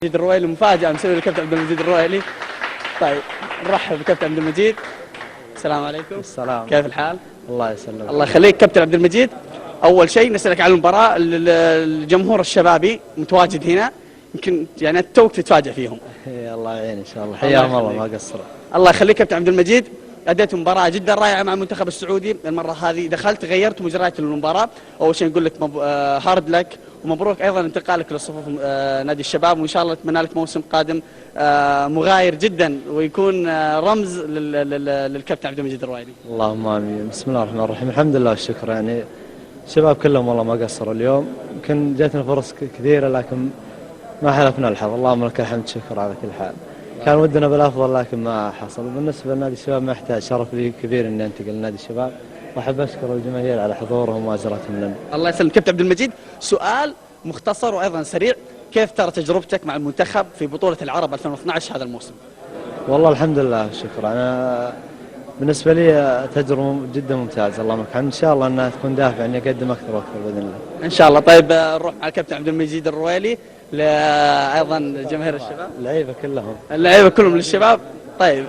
المجيد الرويلي مفاجأة مسوي للكابتن عبد المجيد الرويلي. طيب نرحب بكابتن عبد المجيد. السلام عليكم. السلام. كيف الحال؟ الله يسلمك. الله يخليك كابتن عبد المجيد. أول شيء نسألك عن المباراة، الجمهور الشبابي متواجد هنا، يمكن يعني توك تتفاجأ فيهم. الله يعين إن شاء الله، حياهم الله ما قصروا. الله يخليك كابتن عبد المجيد. أديت مباراة جدا رائعة مع المنتخب السعودي. المرة هذه دخلت غيرت مجريات المباراة. أول شيء نقول لك هارد لك ومبروك أيضا انتقالك لصفوف نادي الشباب، وإن شاء الله نتمنى لك موسم قادم مغاير جدا ويكون رمز للكابتن عبد المجيد الرويلي. اللهم آمين. بسم الله الرحمن الرحيم. الحمد لله والشكر. يعني الشباب كلهم والله ما قصروا اليوم، يمكن جاتنا فرص كثيرة لكن ما حلفنا الحظ. اللهم لك الحمد شكر على كل حال. كان ودنا بالافضل لكن ما حصل. وبالنسبه لنادي الشباب ما يحتاج، شرف لي كبير اني انتقل لنادي الشباب، واحب اشكر الجماهير على حضورهم ومؤازرتهم لنا. الله يسلمك كابتن عبد المجيد. سؤال مختصر وايضا سريع، كيف ترى تجربتك مع المنتخب في بطوله العرب 2012 هذا الموسم؟ والله الحمد لله شكرا. انا بالنسبه لي تجربه جدا ممتازه، اللهم لك الحمد. ان شاء الله انها تكون دافع اني اقدم اكثر واكثر باذن الله. ان شاء الله. طيب نروح مع الكابتن عبد المجيد الرويلي ايضا جماهير الشباب. اللعيبه كلهم. اللعيبه كلهم للشباب. طيب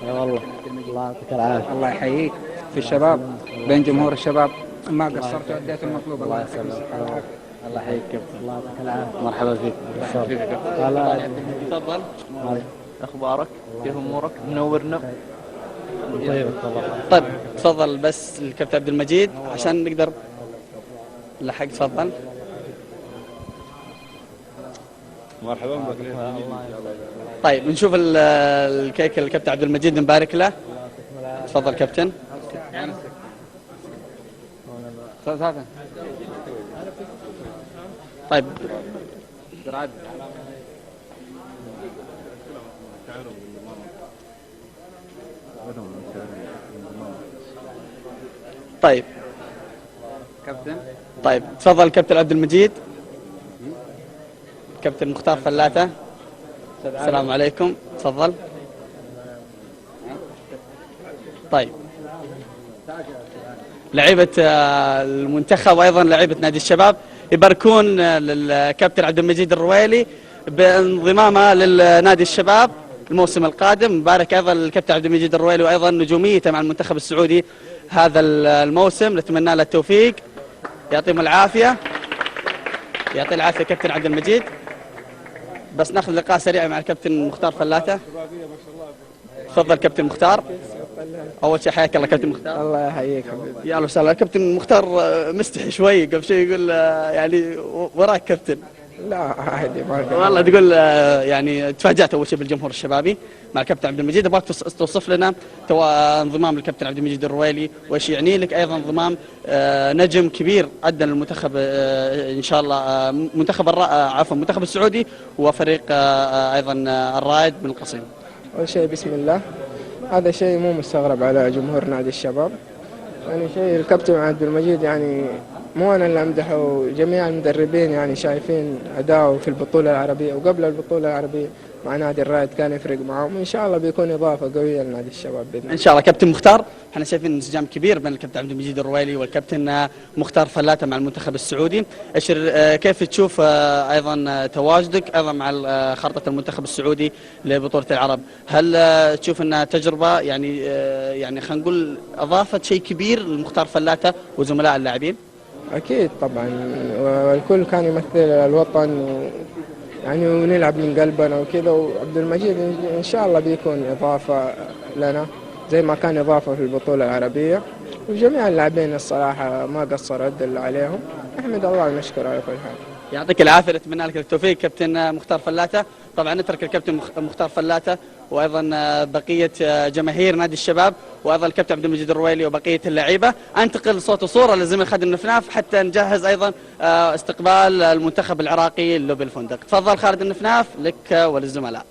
يا والله الله يعطيك العافيه. الله يحييك. في الشباب بين جمهور الشباب ما قصرت واديت المطلوب. الله يسلمك. الله يحييك كابتن. الله يعطيك العافيه. مرحبا فيك. تفضل. اخبارك؟ كيف امورك؟ منورنا. طيب طيب تفضل بس الكابتن عبد المجيد عشان نقدر نلحق. تفضل. مرحبا بك. طيب نشوف الكيك الكابتن عبد المجيد نبارك له. تفضل كابتن. طيب طيب كابتن. طيب تفضل كابتن عبد المجيد. كابتن مختار فلاتة. السلام عليكم. تفضل. طيب لعيبة المنتخب وأيضا لعيبة نادي الشباب يباركون للكابتن عبد المجيد الرويلي بانضمامه للنادي الشباب الموسم القادم. مبارك أيضا للكابتن عبد المجيد الرويلي وأيضا نجوميته مع المنتخب السعودي هذا الموسم، نتمنى له التوفيق. يعطيهم العافية. يعطي العافية كابتن عبد المجيد. بس ناخذ لقاء سريع مع الكابتن مختار فلاتة. تفضل كابتن مختار. اول شيء حياك الله كابتن مختار. الله يحييك حبيبي. يا اهلا وسهلا. كابتن مختار مستحي شوي، قبل شيء يقول يعني وراك كابتن. لا عادي ما والله تقول يعني تفاجأت اول شيء بالجمهور الشبابي مع الكابتن عبد المجيد. ابغاك توصف لنا انضمام الكابتن عبد المجيد الرويلي وايش يعني لك، ايضا انضمام نجم كبير ادى للمنتخب ان شاء الله المنتخب السعودي وفريق ايضا الرائد من القصيم. أول شيء بسم الله، هذا شيء مو مستغرب على جمهور نادي الشباب. يعني شيء الكابتن عبد المجيد يعني مو أنا اللي أمدحه، جميع المدربين يعني شايفين أداؤه في البطولة العربية وقبل البطولة العربية مع نادي الرائد كان يفرق معهم. إن شاء الله بيكون إضافة قوية لنادي الشباب بإذن الله. إن شاء الله. كابتن مختار، احنا شايفين انسجام كبير بين الكابتن عبد المجيد الرويلي والكابتن مختار فلاتة مع المنتخب السعودي. كيف تشوف أيضا تواجدك أيضا مع خارطة المنتخب السعودي لبطولة العرب؟ هل تشوف أنها تجربة يعني خلينا نقول أضافت شيء كبير لمختار فلاتة وزملاء اللاعبين؟ أكيد طبعا، والكل كان يمثل الوطن يعني ونلعب من قلبنا وكذا، وعبد المجيد إن شاء الله بيكون إضافة لنا زي ما كان إضافة في البطولة العربية. وجميع اللاعبين الصراحة ما قصروا أدوا اللي عليهم، نحمد الله ونشكر على كل حال. يعطيك العافية. نتمنى لك التوفيق كابتن مختار فلاتة. طبعا نترك الكابتن مختار فلاتة وايضا بقيه جماهير نادي الشباب وايضا الكابتن عبد المجيد الرويلي وبقيه اللعيبه. انتقل صوت وصوره للزميل خالد النفناف حتى نجهز ايضا استقبال المنتخب العراقي اللوبي الفندق. تفضل خالد النفناف لك وللزملاء.